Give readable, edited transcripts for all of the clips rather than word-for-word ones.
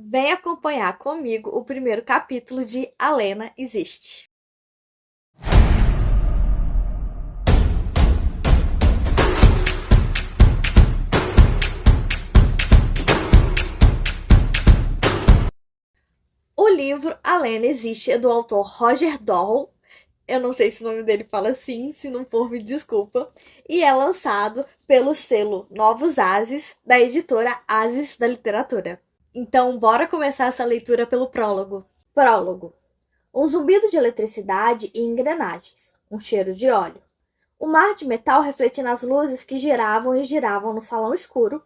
Vem acompanhar comigo o primeiro capítulo de A Lena Existe. O livro A Lena Existe é do autor Roger Doll. Eu não sei se o nome dele fala assim, se não for, me desculpa. E é lançado pelo selo Novos Ases, da editora Ases da Literatura. Então, bora começar essa leitura pelo prólogo. Prólogo. Um zumbido de eletricidade e engrenagens. Um cheiro de óleo. O mar de metal refletindo as luzes que giravam e giravam no salão escuro.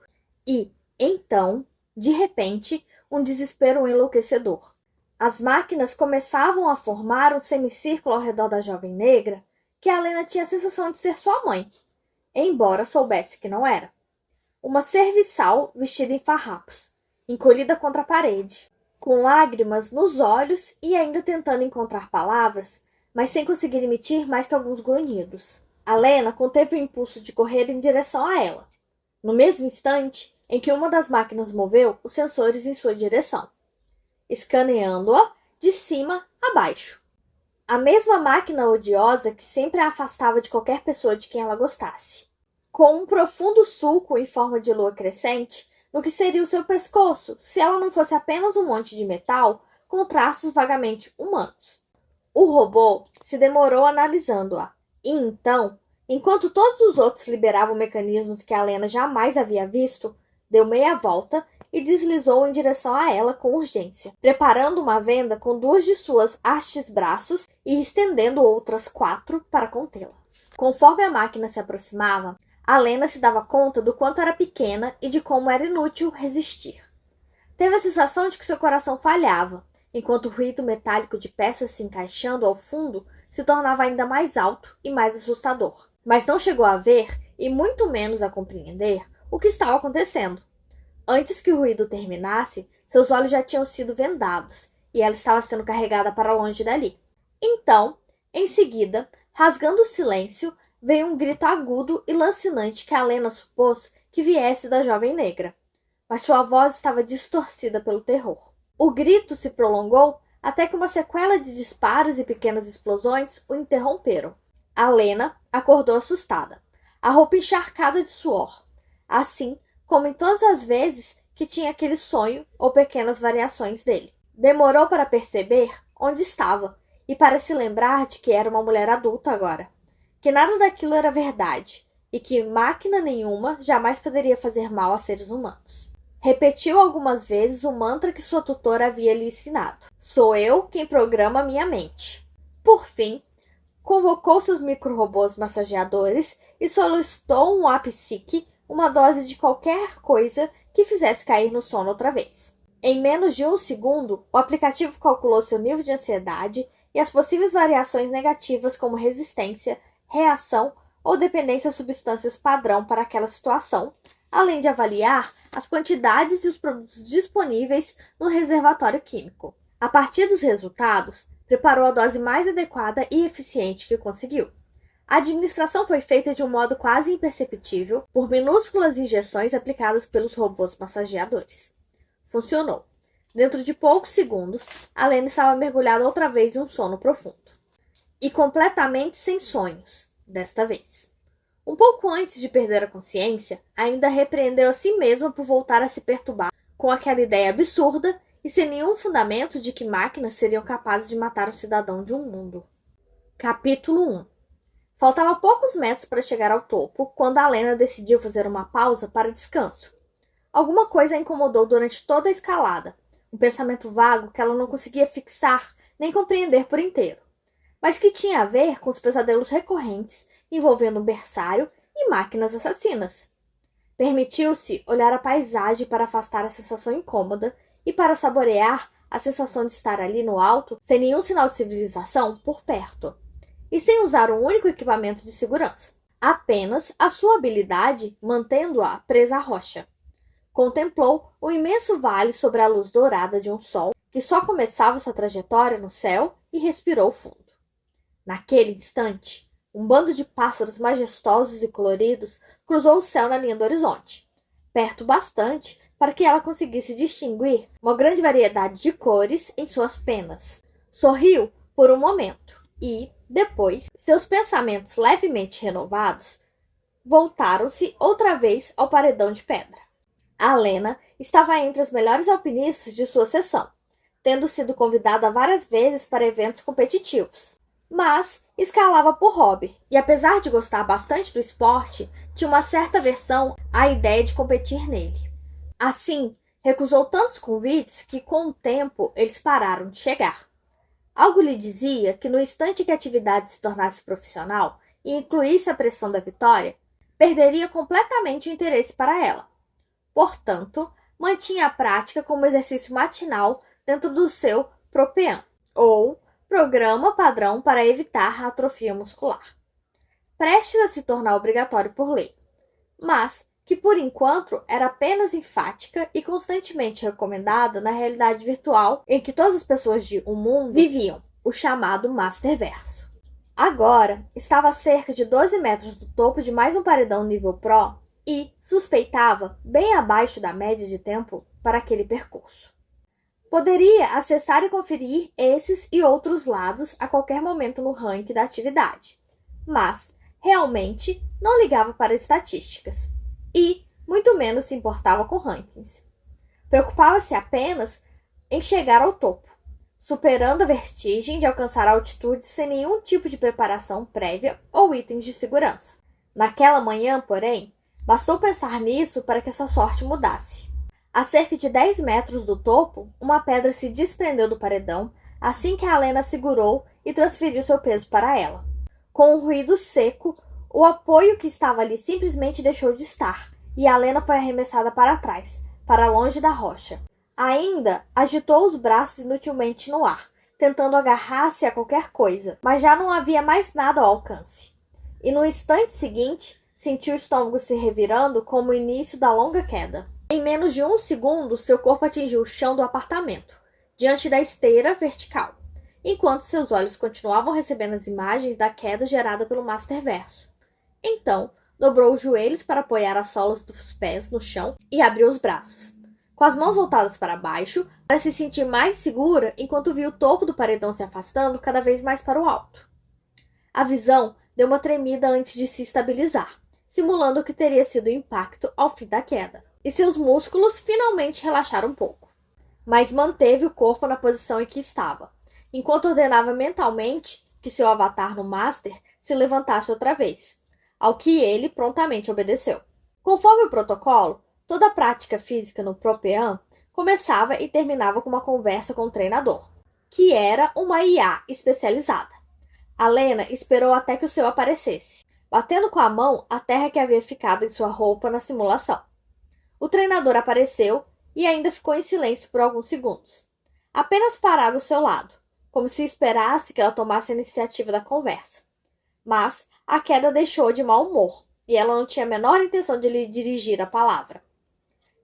E, então, de repente, um desespero enlouquecedor. As máquinas começavam a formar um semicírculo ao redor da jovem negra, que a Lena tinha a sensação de ser sua mãe, embora soubesse que não era. Uma serviçal vestida em farrapos, encolhida contra a parede, com lágrimas nos olhos e ainda tentando encontrar palavras, mas sem conseguir emitir mais que alguns grunhidos. A Lena conteve o impulso de correr em direção a ela, no mesmo instante em que uma das máquinas moveu os sensores em sua direção, escaneando-a de cima a baixo. A mesma máquina odiosa que sempre a afastava de qualquer pessoa de quem ela gostasse. Com um profundo sulco em forma de lua crescente no que seria o seu pescoço, se ela não fosse apenas um monte de metal com traços vagamente humanos. O robô se demorou analisando-a, e então, enquanto todos os outros liberavam mecanismos que a Lena jamais havia visto, deu meia volta e deslizou em direção a ela com urgência, preparando uma venda com 2 de suas hastes braços e estendendo outras 4 para contê-la. Conforme a máquina se aproximava, a Lena se dava conta do quanto era pequena e de como era inútil resistir. Teve a sensação de que seu coração falhava, enquanto o ruído metálico de peças se encaixando ao fundo se tornava ainda mais alto e mais assustador. Mas não chegou a ver, e muito menos a compreender, o que estava acontecendo. Antes que o ruído terminasse, seus olhos já tinham sido vendados, e ela estava sendo carregada para longe dali. Então, em seguida, rasgando o silêncio, veio um grito agudo e lancinante que a Lena supôs que viesse da jovem negra. Mas sua voz estava distorcida pelo terror. O grito se prolongou até que uma sequela de disparos e pequenas explosões o interromperam. A Lena acordou assustada, a roupa encharcada de suor, assim como em todas as vezes que tinha aquele sonho ou pequenas variações dele. Demorou para perceber onde estava e para se lembrar de que era uma mulher adulta agora, que nada daquilo era verdade e que máquina nenhuma jamais poderia fazer mal a seres humanos. Repetiu algumas vezes o mantra que sua tutora havia lhe ensinado. Sou eu quem programa minha mente. Por fim, convocou seus micro-robôs massageadores e solicitou um apsique, uma dose de qualquer coisa que fizesse cair no sono outra vez. Em menos de 1 segundo, o aplicativo calculou seu nível de ansiedade e as possíveis variações negativas como resistência, reação ou dependência a substâncias padrão para aquela situação, além de avaliar as quantidades e os produtos disponíveis no reservatório químico. A partir dos resultados, preparou a dose mais adequada e eficiente que conseguiu. A administração foi feita de um modo quase imperceptível por minúsculas injeções aplicadas pelos robôs massageadores. Funcionou. Dentro de poucos segundos, a Lena estava mergulhada outra vez em um sono profundo. E completamente sem sonhos, desta vez. Um pouco antes de perder a consciência, ainda repreendeu a si mesma por voltar a se perturbar com aquela ideia absurda e sem nenhum fundamento de que máquinas seriam capazes de matar um cidadão de um mundo. Capítulo 1. Faltava poucos metros para chegar ao topo, quando a Lena decidiu fazer uma pausa para descanso. Alguma coisa a incomodou durante toda a escalada, um pensamento vago que ela não conseguia fixar nem compreender por inteiro, mas que tinha a ver com os pesadelos recorrentes envolvendo um berçário e máquinas assassinas. Permitiu-se olhar a paisagem para afastar a sensação incômoda e para saborear a sensação de estar ali no alto, sem nenhum sinal de civilização por perto, e sem usar um único equipamento de segurança, apenas a sua habilidade mantendo-a presa à rocha. Contemplou o imenso vale sobre a luz dourada de um sol que só começava sua trajetória no céu e respirou fundo. Naquele instante, um bando de pássaros majestosos e coloridos cruzou o céu na linha do horizonte, perto bastante para que ela conseguisse distinguir uma grande variedade de cores em suas penas. Sorriu por um momento e, depois, seus pensamentos levemente renovados voltaram-se outra vez ao paredão de pedra. Alena estava entre as melhores alpinistas de sua seção, tendo sido convidada várias vezes para eventos competitivos. Mas escalava por hobby, e apesar de gostar bastante do esporte, tinha uma certa aversão à ideia de competir nele. Assim, recusou tantos convites que, com o tempo, eles pararam de chegar. Algo lhe dizia que, no instante que a atividade se tornasse profissional e incluísse a pressão da vitória, perderia completamente o interesse para ela. Portanto, mantinha a prática como exercício matinal dentro do seu Propean, ou Programa Padrão para Evitar a Atrofia Muscular, prestes a se tornar obrigatório por lei, mas que por enquanto era apenas enfática e constantemente recomendada na realidade virtual em que todas as pessoas de um mundo viviam, o chamado Masterverso. Agora, estava a cerca de 12 metros do topo de mais um paredão nível Pro e suspeitava bem abaixo da média de tempo para aquele percurso. Poderia acessar e conferir esses e outros lados a qualquer momento no ranking da atividade, mas realmente não ligava para estatísticas e muito menos se importava com rankings. Preocupava-se apenas em chegar ao topo, superando a vertigem de alcançar a altitude sem nenhum tipo de preparação prévia ou itens de segurança. Naquela manhã, porém, bastou pensar nisso para que essa sorte mudasse. A cerca de 10 metros do topo, uma pedra se desprendeu do paredão assim que Alena segurou e transferiu seu peso para ela. Com um ruído seco, o apoio que estava ali simplesmente deixou de estar, e Alena foi arremessada para trás, para longe da rocha. Ainda agitou os braços inutilmente no ar, tentando agarrar-se a qualquer coisa, mas já não havia mais nada ao alcance. E no instante seguinte, sentiu o estômago se revirando como o início da longa queda. Em menos de um segundo, seu corpo atingiu o chão do apartamento, diante da esteira vertical, enquanto seus olhos continuavam recebendo as imagens da queda gerada pelo Masterverso. Então, dobrou os joelhos para apoiar as solas dos pés no chão e abriu os braços. Com as mãos voltadas para baixo, para se sentir mais segura enquanto viu o topo do paredão se afastando cada vez mais para o alto. A visão deu uma tremida antes de se estabilizar, simulando o que teria sido o impacto ao fim da queda, e seus músculos finalmente relaxaram um pouco. Mas manteve o corpo na posição em que estava, enquanto ordenava mentalmente que seu avatar no Master se levantasse outra vez, ao que ele prontamente obedeceu. Conforme o protocolo, toda a prática física no Propean começava e terminava com uma conversa com o treinador, que era uma IA especializada. Alena esperou até que o seu aparecesse, batendo com a mão a terra que havia ficado em sua roupa na simulação. O treinador apareceu e ainda ficou em silêncio por alguns segundos, apenas parado ao seu lado, como se esperasse que ela tomasse a iniciativa da conversa. Mas a queda deixou de mau humor, e ela não tinha a menor intenção de lhe dirigir a palavra.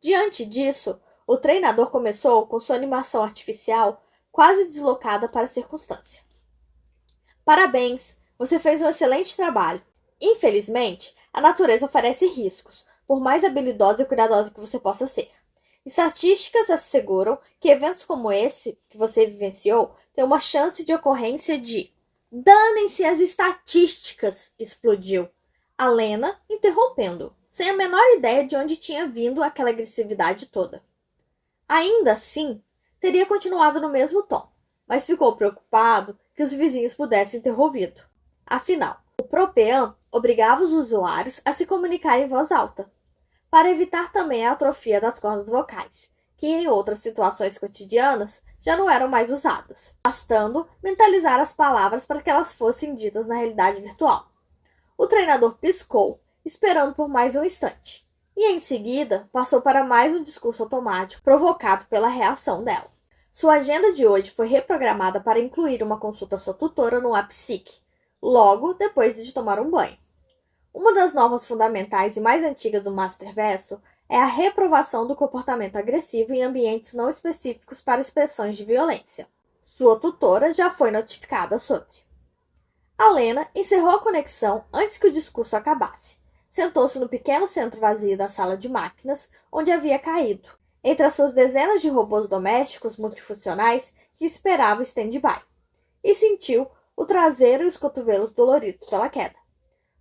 Diante disso, o treinador começou com sua animação artificial quase deslocada para a circunstância. Parabéns, você fez um excelente trabalho. Infelizmente, a natureza oferece riscos, por mais habilidosa e cuidadosa que você possa ser. Estatísticas asseguram que eventos como esse que você vivenciou têm uma chance de ocorrência de... Danem-se as estatísticas! Explodiu Alena, interrompendo, sem a menor ideia de onde tinha vindo aquela agressividade toda. Ainda assim, teria continuado no mesmo tom, mas ficou preocupado que os vizinhos pudessem ter ouvido. Afinal, o Propean obrigava os usuários a se comunicar em voz alta, para evitar também a atrofia das cordas vocais, que em outras situações cotidianas já não eram mais usadas, bastando mentalizar as palavras para que elas fossem ditas na realidade virtual. O treinador piscou, esperando por mais um instante, e em seguida passou para mais um discurso automático provocado pela reação dela. Sua agenda de hoje foi reprogramada para incluir uma consulta à sua tutora no AppSeek, logo depois de tomar um banho. Uma das normas fundamentais e mais antigas do Masterverso é a reprovação do comportamento agressivo em ambientes não específicos para expressões de violência. Sua tutora já foi notificada sobre. Alena encerrou a conexão antes que o discurso acabasse. Sentou-se no pequeno centro vazio da sala de máquinas, onde havia caído, entre as suas dezenas de robôs domésticos multifuncionais que esperavam stand-by, e sentiu o traseiro e os cotovelos doloridos pela queda.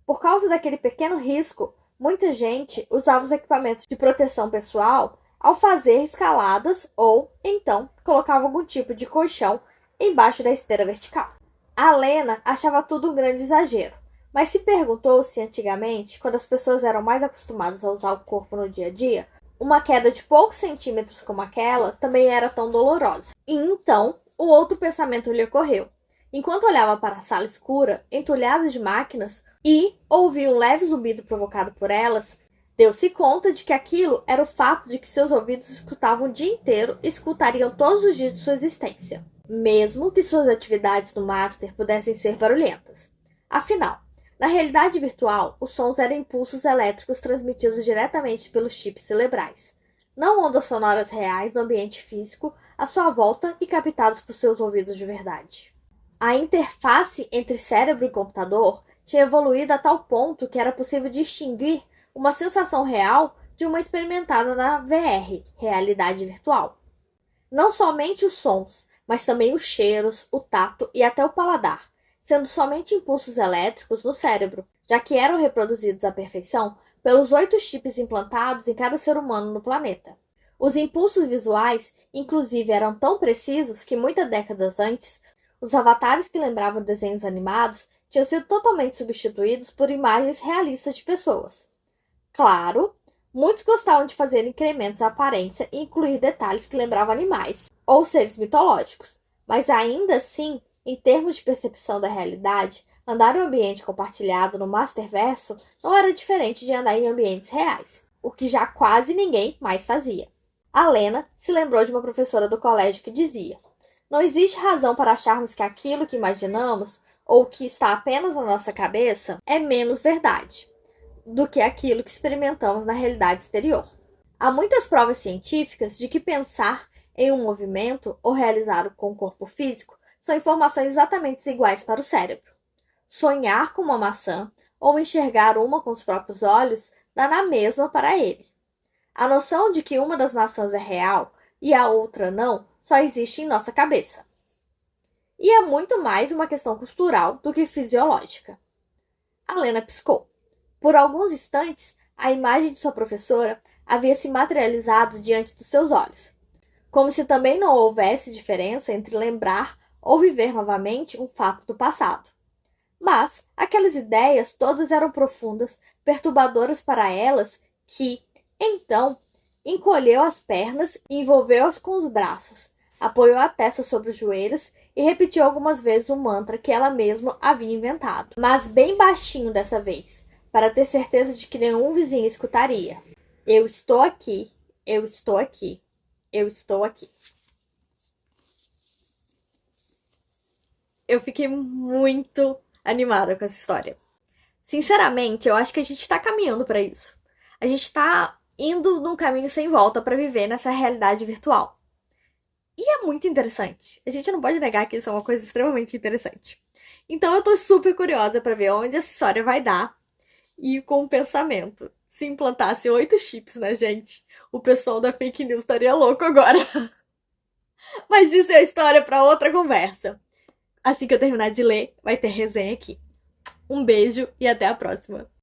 Por causa daquele pequeno risco, muita gente usava os equipamentos de proteção pessoal ao fazer escaladas ou, então, colocava algum tipo de colchão embaixo da esteira vertical. A Lena achava tudo um grande exagero, mas se perguntou se antigamente, quando as pessoas eram mais acostumadas a usar o corpo no dia a dia, uma queda de poucos centímetros como aquela também era tão dolorosa. E então, o outro pensamento lhe ocorreu. Enquanto olhava para a sala escura, entulhada de máquinas, e ouvia um leve zumbido provocado por elas, deu-se conta de que aquilo era o fato de que seus ouvidos escutavam o dia inteiro e escutariam todos os dias de sua existência, mesmo que suas atividades no Master pudessem ser barulhentas. Afinal, na realidade virtual, os sons eram impulsos elétricos transmitidos diretamente pelos chips cerebrais, não ondas sonoras reais no ambiente físico à sua volta e captados por seus ouvidos de verdade. A interface entre cérebro e computador tinha evoluído a tal ponto que era possível distinguir uma sensação real de uma experimentada na VR, realidade virtual. Não somente os sons, mas também os cheiros, o tato e até o paladar, sendo somente impulsos elétricos no cérebro, já que eram reproduzidos à perfeição pelos 8 chips implantados em cada ser humano no planeta. Os impulsos visuais, inclusive, eram tão precisos que muitas décadas antes, os avatares que lembravam desenhos animados tinham sido totalmente substituídos por imagens realistas de pessoas. Claro, muitos gostavam de fazer incrementos à aparência e incluir detalhes que lembravam animais ou seres mitológicos, mas ainda assim, em termos de percepção da realidade, andar em um ambiente compartilhado no Masterverso não era diferente de andar em ambientes reais, o que já quase ninguém mais fazia. A Lena se lembrou de uma professora do colégio que dizia: não existe razão para acharmos que aquilo que imaginamos ou que está apenas na nossa cabeça é menos verdade do que aquilo que experimentamos na realidade exterior. Há muitas provas científicas de que pensar em um movimento ou realizar com o corpo físico são informações exatamente iguais para o cérebro. Sonhar com uma maçã ou enxergar uma com os próprios olhos dá na mesma para ele. A noção de que uma das maçãs é real e a outra não só existe em nossa cabeça. E é muito mais uma questão cultural do que fisiológica. A Lena piscou. Por alguns instantes, a imagem de sua professora havia se materializado diante dos seus olhos, como se também não houvesse diferença entre lembrar ou viver novamente um fato do passado. Mas aquelas ideias todas eram profundas, perturbadoras para elas, que, então, encolheu as pernas e envolveu-as com os braços, apoiou a testa sobre os joelhos e repetiu algumas vezes o mantra que ela mesma havia inventado, mas bem baixinho dessa vez, para ter certeza de que nenhum vizinho escutaria. Eu estou aqui, eu estou aqui, eu estou aqui. Eu fiquei muito animada com essa história. Sinceramente, eu acho que a gente tá caminhando para isso. A gente tá indo num caminho sem volta para viver nessa realidade virtual. E é muito interessante. A gente não pode negar que isso é uma coisa extremamente interessante. Então eu tô super curiosa para ver onde essa história vai dar. E com o pensamento, se implantasse 8 chips na gente, o pessoal da fake news estaria louco agora. Mas isso é história para outra conversa. Assim que eu terminar de ler, vai ter resenha aqui. Um beijo e até a próxima.